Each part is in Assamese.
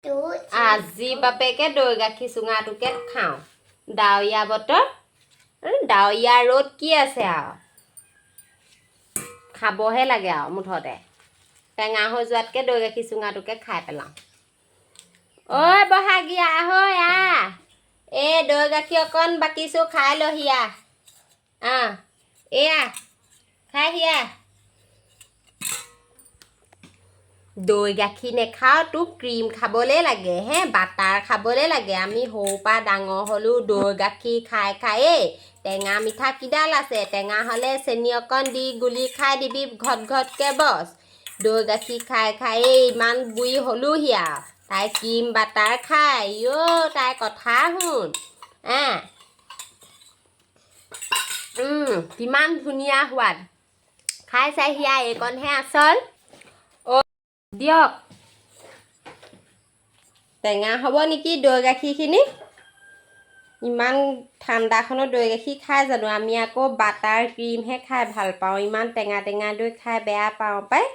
আজি বাপেকে দৈ গাখীৰ চুঙাটোকে খাওঁ ডাৱৰীয়া বতৰ ডাৱৰীয়া ৰ'দ কি আছে আৰু খাবহে লাগে আৰু মুঠতে টেঙা হৈ যোৱাতকৈ দৈ গাখীৰ চুঙাটোকে খাই পেলাওঁ ঐ বহাগী আহৈ আহ এই দৈ গাখীৰ অকণ বাকিছোঁ খাই লহি আহ এয়া খাইহি আহ দৈ গাখীৰ নেখাওঁ তোক ক্ৰীম খাবলৈ লাগে হে বাটাৰ খাবলৈ লাগে আমি সৰুৰ পৰা ডাঙৰ হ'লোঁ দৈ গাখীৰ খাই খায়েই টেঙা মিঠা কিডাল আছে টেঙা হ'লে চেনি অকণ দি গুলি খাই দিবি ঘট ঘটকৈ বছ দৈ গাখীৰ খাই খায়েই ইমান বুঢ়ী হ'লোহি আৰু তাই ক্ৰীম বাটাৰ খাই তাই কথা শুন কিমান ধুনীয়া সোৱাদ খাই চাই এইকণহে আচল দিয়ক টেঙা হ'ব নেকি দৈ গাখীৰখিনি ইমান ঠাণ্ডাখনত দৈ গাখীৰ খাই জানো আমি আকৌ বাটাৰ ক্ৰীমহে খাই ভাল পাওঁ ইমান টেঙা টেঙা দৈ খাই বেয়া পাওঁ পাই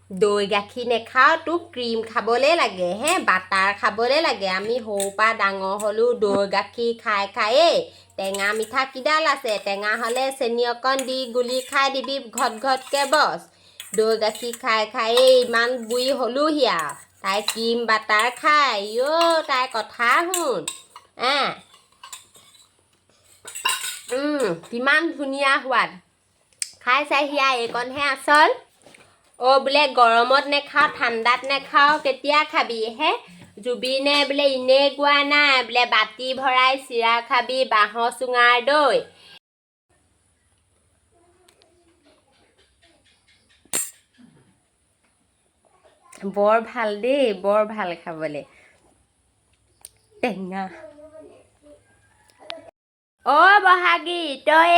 দৈ গাখীৰ নেখাওঁ তোক ক্ৰীম খাবলৈ লাগে হে বাটাৰ খাবলৈ লাগে আমি সৰুৰ পৰা ডাঙৰ হ'লোঁ দৈ গাখীৰ খাই খায়েই টেঙা মিঠা কিডাল আছে টেঙা হ'লে চেনি অকণ দি গুলি খাই দিবি ঘট ঘটকৈ বছ দৈ গাখীৰ খাই খায়েই ইমান বুঢ়ী হ'লোহি আৰু তাই ক্ৰীম বাটাৰ খাই তাই কথা শুন কিমান ধুনীয়া সোৱাদ খাই চাই এইকণহে আচল বোলে গৰমত নেখাওঁ ঠাণ্ডাত নেখাওঁ কেতিয়া খাবি হে জুবিনে বোলে এনেই কোৱা নাই বোলে বাতি ভৰাই চিৰা খাবি বাঁহৰ চুঙাৰ দৈ বৰ ভাল দেই বৰ ভাল খাবলৈ টেঙা বহাগী তই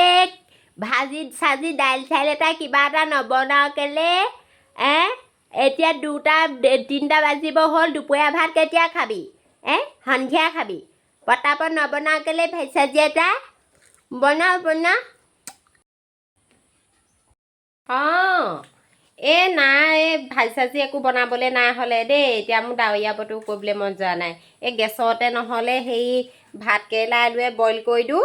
ভাজি চাজি দাইল চাইল এটা কিবা এটা নবনাও কেলে এতিয়া 2টা 3টা বাজিব হ'ল দুপৰীয়া ভাত কেতিয়া খাবি সন্ধিয়া খাবি পটাপট নবনাও কেলে ভাজি চাজি এটা বনাও নাই ভাজি চাজি একো বনাবলৈ নাই হ'লে দেই এতিয়া মোৰ ডাৱৰীয়া বতৰ কৰিবলৈ মন যোৱা নাই গেছতে নহ'লে সেই ভাত কেৰেলা আলুৱে বইল কৰি দিওঁ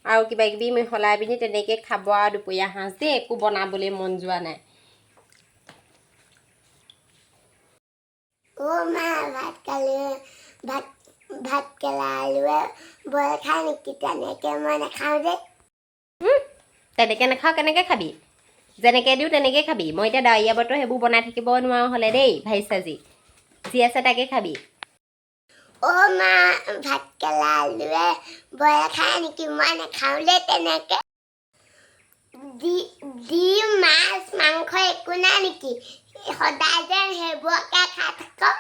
আৰু কিবা কিবি মিহলাই পিনি তেনেকৈ খাব আৰু দুপৰীয়া সাঁজ দেই একো বনাবলৈ মন যোৱা নাই মা ভাত কেৰেলা আলুৱে বইল খাই নেকি তেনেকৈ মই নাখাওঁ যে তেনেকৈ নাখাওঁ কেনেকৈ খাবি যেনেকৈ দিওঁ তেনেকৈ খাবি মই এতিয়া ডাৱৰীয়া বতৰ সেইবোৰ বনাই থাকিব নোৱাৰো হ'লে দেই ভাজি চাজি যি আছে তাকে খাবি মা ভাত কেৰেলা আলুৱে বইল খাই নেকি মই নাখাওঁ দেই তেনেকৈ ডিম মাছ মাংস একো নাই নেকি সদায় যেন সেইবোৰকে খাই থাক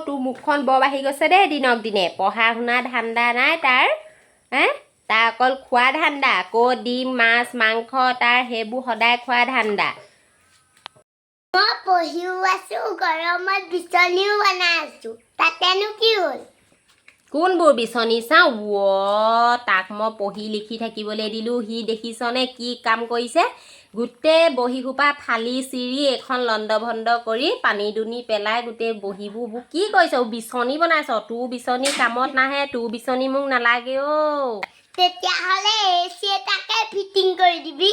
তোৰ মুখখন বৰ বাঢ়ি গৈছে দেই দিনক দিনে পঢ়া শুনা ধান্দা নাই তাৰ তাৰ অকল খোৱা ধান্দা আকৌ ডিম মাছ মাংস তাৰ সেইবোৰ সদায় খোৱা ধান্দা মই পঢ়িও আছোঁ গৰমত বিচনীও বনাই আছোঁ তাতেনো কি হ'ল কোনবোৰ বিচনী চাওঁ তাক মই পঢ়ি লিখি থাকিবলৈ দিলোঁ সি দেখিছনে কি কাম কৰিছে গোটেই বহীসোপা ফালি চিৰি এখন লণ্ড ভণ্ড কৰি পানী দুনি পেলাই গোটেই বহীবোৰ কি কৰিছ বিচনী বনাইছ তোৰ বিচনী কামত নাহে তোৰ বিচনী মোক নালাগে তেতিয়াহ'লে এচি এটাকে ফিটিং কৰি দিবি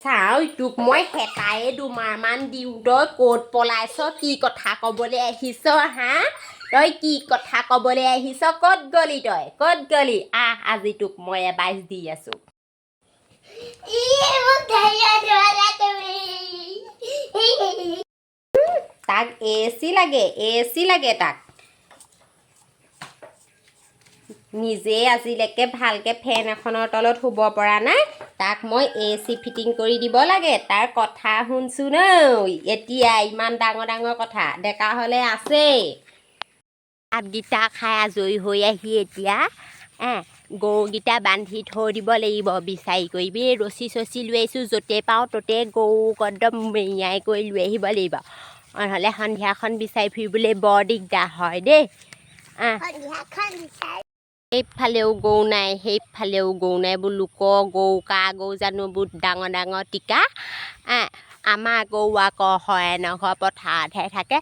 চাওঁ তোক মই হেতায়ে দুমাৰমান দিওঁ তই ক'ত পলাইছ কি কথা ক'বলৈ আহিছ তই কি কথা ক'বলৈ আহিছ ক'ত গলি আজি তোক মই এবাইচ দি আছোঁ তাক এচি লাগে তাক নিজে আজিলৈকে ভালকৈ ফেন এখনৰ তলত শুব পৰা নাই তাক মই এচি ফিটিং কৰি দিব লাগে তাৰ কথা শুনচোন এতিয়া ইমান ডাঙৰ ডাঙৰ কথা ডেকা হ'লে আছেই ভাতকেইটা খাই আজৰি হৈ আহি এতিয়া গৰুকেইটা বান্ধি থৈ দিব লাগিব বিচাৰি কৰিবি ৰছী চচি লৈ আহিছোঁ য'তে পাওঁ ত'তে গৰুক একদম মেৰিয়াই কৰি লৈ আহিব লাগিব নহ'লে সন্ধিয়াখন বিচাৰি ফুৰিবলৈ বৰ দিগদাৰ হয় দেই এইফালেও গৰু নাই সেইফালেও গৰু নাই এইবোৰ লোকৰ গৰু কা গৰু জানো বহুত ডাঙৰ ডাঙৰ টিকা আমাৰ গৰু আকৌ হয় নঘৰ পথাৰতহে থাকে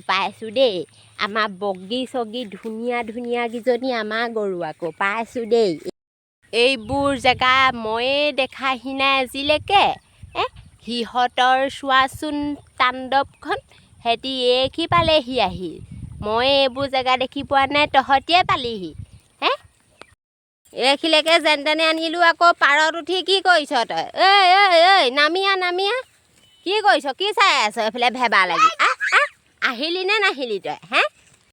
পাইছোঁ দেই আমাৰ বগী চগী ধুনীয়া কেইজনী আমাৰ গৰু আকৌ পাইছোঁ দেই এইবোৰ জেগা ময়ে দেখাহি নাই আজিলৈকে সিহঁতৰ চোৱাচোন তাণ্ডৱখন সিহঁতি এইখি পালেহি আহি মই এইবোৰ জেগা দেখি পোৱা নাই তহঁতিয়ে পালিহি এইখিলৈকে যেন তেনে আনিলোঁ আকৌ পাৰত উঠি কি কৰিছ তই ঐ নামিয়া কি কৰিছ কি চাই আছ এইফালে ভেবা লাগি আহিলি নে নাহিলি তই